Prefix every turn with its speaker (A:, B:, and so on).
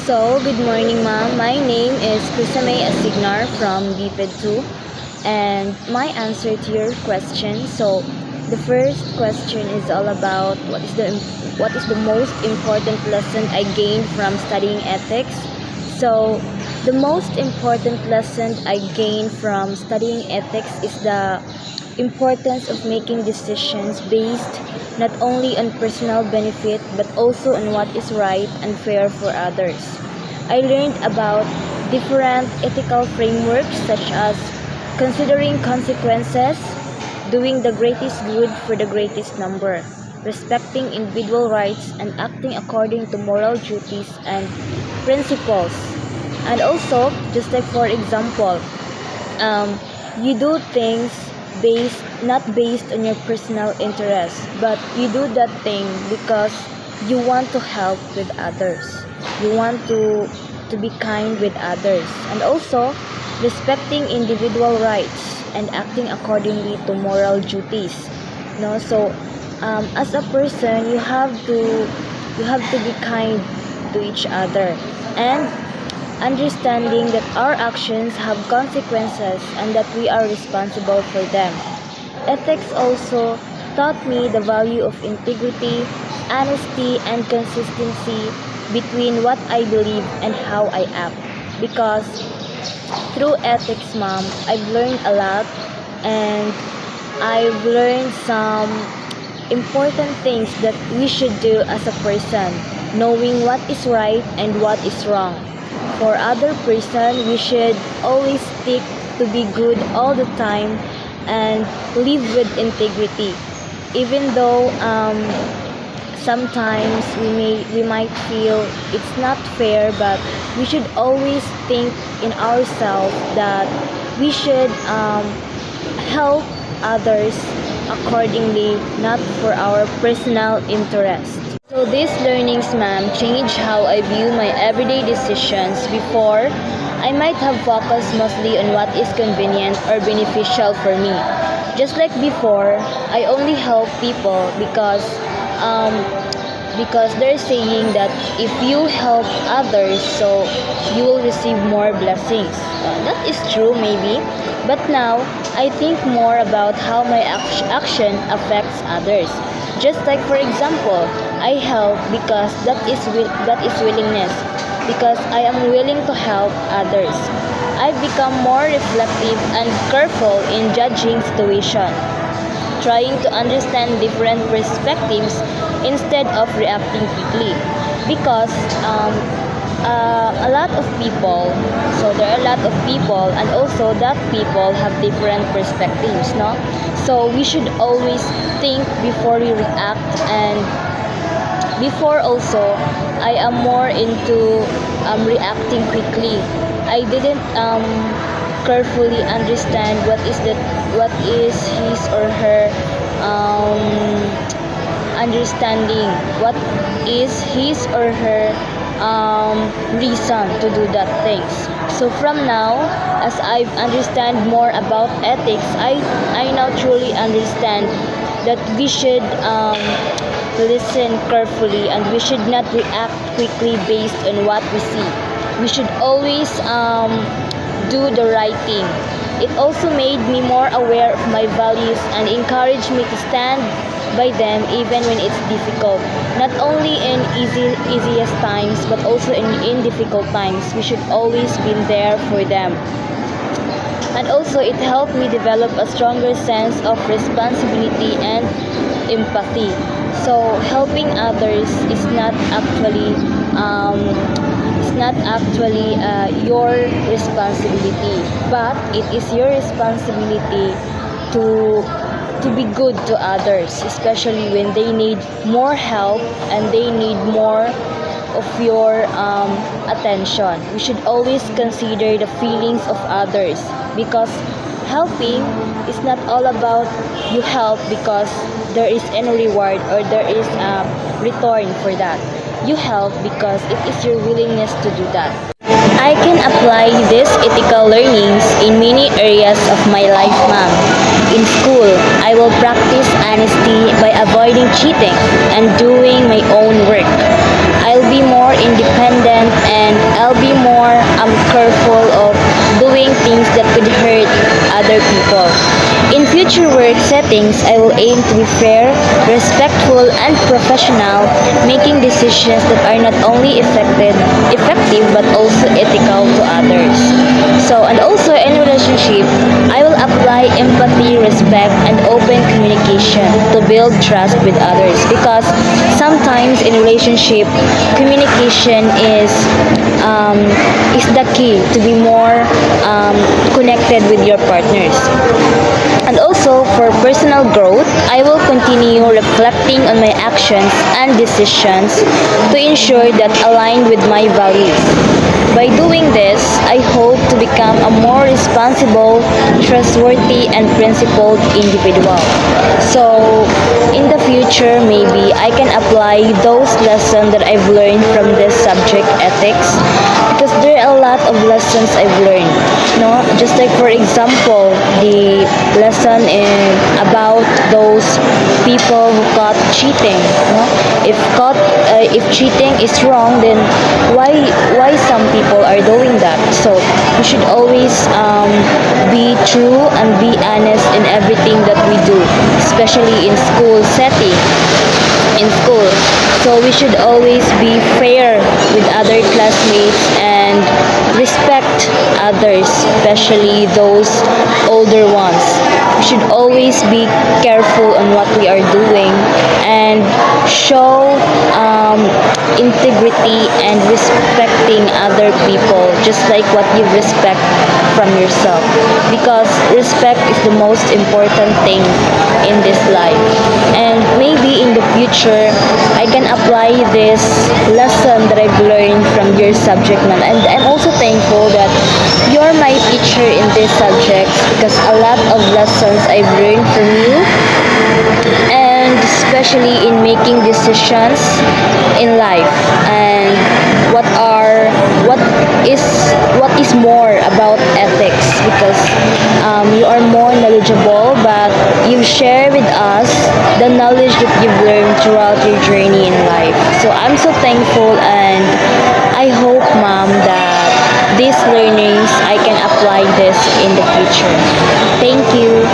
A: Good morning, ma'am. My name is Kusame Asignar from BPED 2, and my answer to your question. The first question is all about what is the most important lesson I gained from studying ethics. So, the most important lesson I gained from studying ethics is the importance of making decisions based not only on personal benefit but also on what is right and fair for others. I learned about different ethical frameworks such as considering consequences, doing the greatest good for the greatest number, respecting individual rights, and acting according to moral duties and principles. And also, just like for example, you do things not based on your personal interest, but you do that thing because you want to help with others. You want to be kind with others, and also respecting individual rights and acting accordingly to moral duties. No, so as a person, you have to be kind to each other, and understanding that our actions have consequences and that we are responsible for them. Ethics also taught me the value of integrity, honesty, and consistency between what I believe and how I act. Because through ethics, mom, I've learned a lot, and I've learned some important things that we should do as a person, knowing what is right and what is wrong. For other person, we should always stick to be good all the time and live with integrity. Even though sometimes we might feel it's not fair, but we should always think in ourselves that we should help others accordingly, not for our personal interest. So these learnings, ma'am, change how I view my everyday decisions. Before, I might have focused mostly on what is convenient or beneficial for me. Just like before, I only help people um, because they're saying that if you help others, so you will receive more blessings. That is true, maybe, but now I think more about how my action affects others. Just like for example, I help because that is willingness. Because I am willing to help others. I've become more reflective and careful in judging situation, trying to understand different perspectives instead of reacting quickly. Because a lot of people, so there are a lot of people, and also that people have different perspectives, no? So we should always think before we react, and before also, I am more into reacting quickly. I didn't carefully understand what is his or her understanding, what is his or her reason to do that things. So from now, as I've understand more about ethics, I now truly understand that we should listen carefully, and we should not react quickly based on what we see. We should always do the right thing. It also made me more aware of my values and encouraged me to stand by them even when it's difficult. Not only in easiest times but also in difficult times. We should always be there for them. And also it helped me develop a stronger sense of responsibility and empathy. So helping others is not actually your responsibility, but it is your responsibility to be good to others, especially when they need more help and they need more of your attention. We should always consider the feelings of others, because helping is not all about you help because there is any reward or there is a return for that. You help because it is your willingness to do that. I can apply these ethical learnings in many areas of my life, ma'am. In school, I will practice honesty by avoiding cheating and doing my own work. I'll be more independent and other people. In future work settings, I will aim to be fair, respectful, and professional, making decisions that are not only effective but also ethical to others. So, and also in relationship, I will apply empathy, respect, and open communication to build trust with others, because sometimes in relationship, communication um, is the key to be more connected with your partners. And also, for personal growth, I will continue reflecting on my actions and decisions to ensure that align with my values. By doing this, I hope to become a more responsible, trustworthy, and principled individual. So, in the future, maybe I can apply those lessons that I've learned from this subject, ethics, because there are a lot of lessons I've learned. No, just like for example, the lesson about those people who caught cheating. No, if cheating is wrong, then why some people are doing that? So we should always be true and be honest in everything that we do, especially in school setting, in school. So we should always be fair with other classmates and respect others, especially those older ones. We should always be careful on what we are doing and show integrity and respecting other people, just like what you respect from yourself, because respect is the most important thing in this life. And maybe in the future I can apply this lesson that I've learned from your subject, man. And I'm also thankful that you're my teacher in this subject, because a lot of lessons I've learned from you, and especially in making decisions in life, and what is what is more about ethics, because you are more knowledgeable, but you share with us the knowledge that you've learned throughout your journey in life. So I'm so thankful, and I hope, mom, that these learnings I can apply this in the future. Thank you.